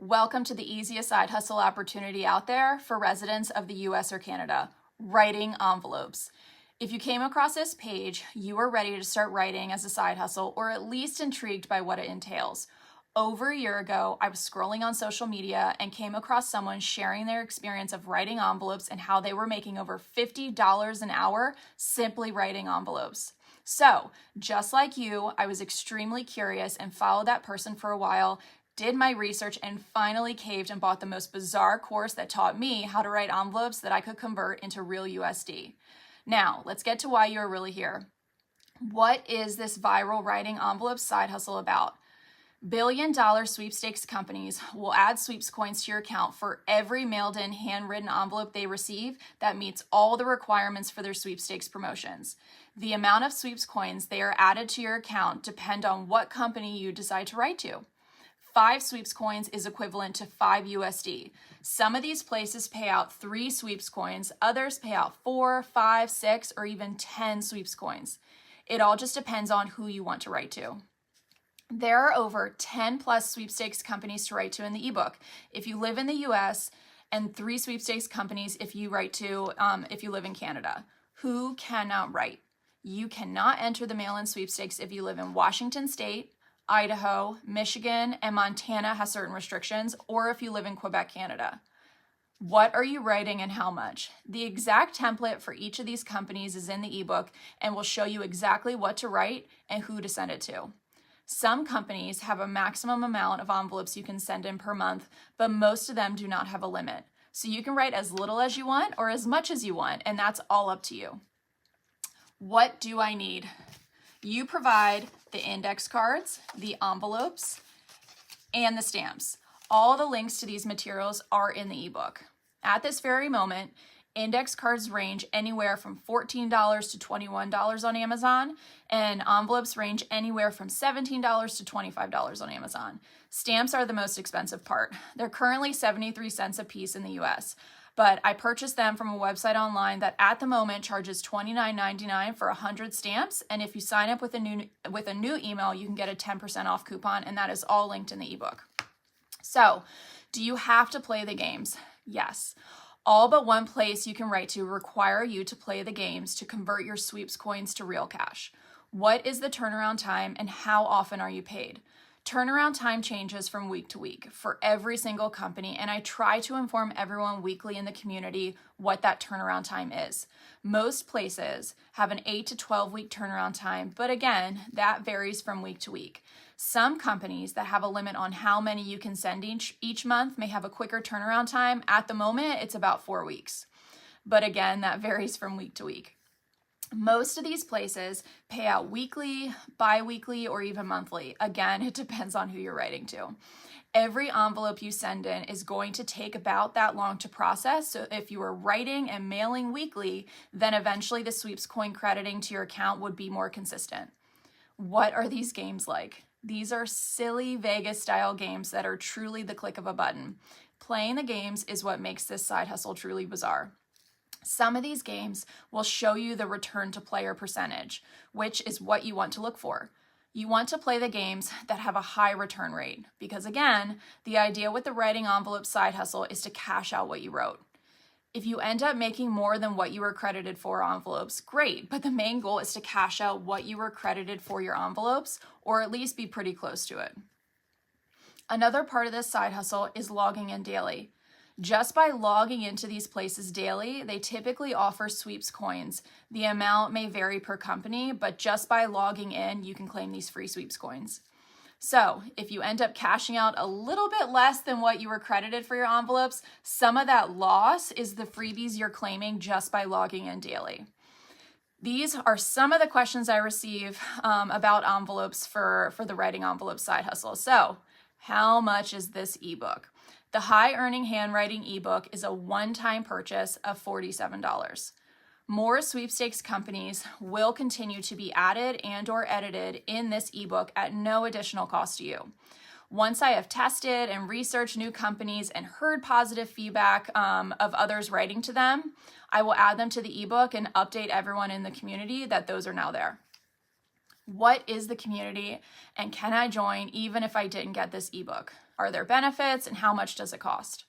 Welcome to the easiest side hustle opportunity out there for residents of the US or Canada, writing envelopes. If you came across this page, you are ready to start writing as a side hustle or at least intrigued by what it entails. Over a year ago, I was scrolling on social media and came across someone sharing their experience of writing envelopes and how they were making over $50 an hour simply writing envelopes. So, just like you, I was extremely curious and followed that person for a while, did my research, and finally caved and bought the most bizarre course that taught me how to write envelopes that I could convert into real USD. Now, let's get to why you're really here. What is this viral writing envelopes side hustle about? Billion-dollar sweepstakes companies will add sweeps coins to your account for every mailed-in handwritten envelope they receive that meets all the requirements for their sweepstakes promotions. The amount of sweeps coins they are added to your account depend on what company you decide to write to. 5 sweeps coins is equivalent to 5 USD. Some of these places pay out 3 sweeps coins, others pay out 4, 5, 6, or even 10 sweeps coins. It all just depends on who you want to write to. There are over 10 plus sweepstakes companies to write to in the ebook if you live in the US, and 3 sweepstakes companies if you write to if you live in Canada. Who cannot write? You cannot enter the mail-in sweepstakes if you live in Washington State, Idaho, Michigan, and Montana has certain restrictions, or if you live in Quebec, Canada. What are you writing and how much? The exact template for each of these companies is in the ebook and will show you exactly what to write and who to send it to. Some companies have a maximum amount of envelopes you can send in per month, but most of them do not have a limit. So you can write as little as you want or as much as you want, and that's all up to you. What do I need? You provide the index cards, the envelopes, and the stamps. All the links to these materials are in the ebook. At this very moment, index cards range anywhere from $14 to $21 on Amazon, and envelopes range anywhere from $17 to $25 on Amazon. Stamps are the most expensive part. They're currently 73 cents a piece in the US, but I purchased them from a website online that at the moment charges $29.99 for 100 stamps, and if you sign up with a new email, you can get a 10% off coupon, and that is all linked in the ebook. So, do you have to play the games? Yes. All but one place you can write to require you to play the games to convert your sweeps coins to real cash. What is the turnaround time and how often are you paid? Turnaround time changes from week to week for every single company, and I try to inform everyone weekly in the community what that turnaround time is. Most places have an 8 to 12 week turnaround time, but again, that varies from week to week. Some companies that have a limit on how many you can send each month may have a quicker turnaround time. At the moment, it's about 4 weeks. But again, that varies from week to week. Most of these places pay out weekly, bi-weekly, or even monthly. Again, it depends on who you're writing to. Every envelope you send in is going to take about that long to process. So if you are writing and mailing weekly, then eventually the sweeps coin crediting to your account would be more consistent. What are these games like? These are silly Vegas style games that are truly the click of a button. Playing the games is what makes this side hustle truly bizarre. Some of these games will show you the return to player percentage, which is what you want to look for. You want to play the games that have a high return rate because again, the idea with the writing envelope side hustle is to cash out what you wrote. If you end up making more than what you were credited for envelopes, great, but the main goal is to cash out what you were credited for your envelopes or at least be pretty close to it. Another part of this side hustle is logging in daily. Just by logging into these places daily, they typically offer sweeps coins. The amount may vary per company, but just by logging in, you can claim these free sweeps coins. So if you end up cashing out a little bit less than what you were credited for your envelopes, some of that loss is the freebies you're claiming just by logging in daily. These are some of the questions I receive about envelopes for the writing envelope side hustle. So how much is this ebook? The High Earning Handwriting ebook is a one-time purchase of $47. More sweepstakes companies will continue to be added and or edited in this ebook at no additional cost to you. Once I have tested and researched new companies and heard positive feedback of others writing to them, I will add them to the ebook and update everyone in the community that those are now there. What is the community and can I join even if I didn't get this ebook? Are there benefits, and how much does it cost?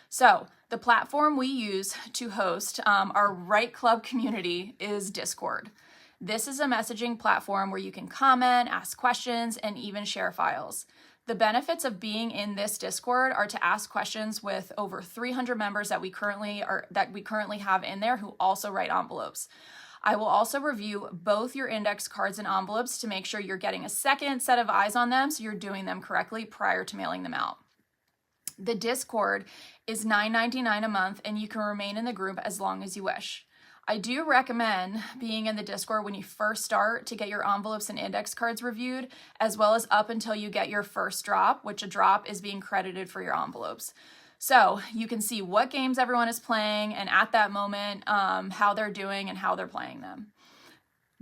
So the platform we use to host our Write Club community is Discord. This is a messaging platform where you can comment, ask questions, and even share files. The benefits of being in this Discord are to ask questions with over 300 members that we currently have in there who also write envelopes. I will also review both your index cards and envelopes to make sure you're getting a second set of eyes on them so you're doing them correctly prior to mailing them out. The Discord is $9.99 a month, and you can remain in the group as long as you wish. I do recommend being in the Discord when you first start to get your envelopes and index cards reviewed, as well as up until you get your first drop, which a drop is being credited for your envelopes. So you can see what games everyone is playing, and at that moment, how they're doing and how they're playing them.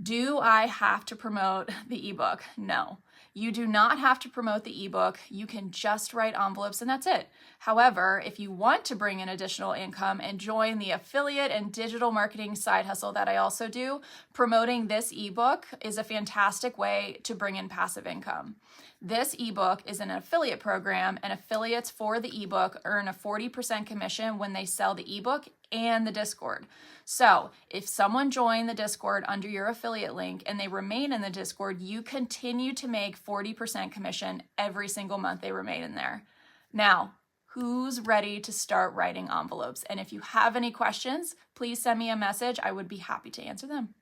Do I have to promote the ebook? No. You do not have to promote the ebook. You can just write envelopes and that's it. However, if you want to bring in additional income and join the affiliate and digital marketing side hustle that I also do, promoting this ebook is a fantastic way to bring in passive income. This ebook is an affiliate program, and affiliates for the ebook earn a 40% commission when they sell the ebook and the Discord. So if someone joined the Discord under your affiliate link and they remain in the Discord, you continue to make 40% commission every single month they remain in there. Now, who's ready to start writing envelopes? And if you have any questions, please send me a message. I would be happy to answer them.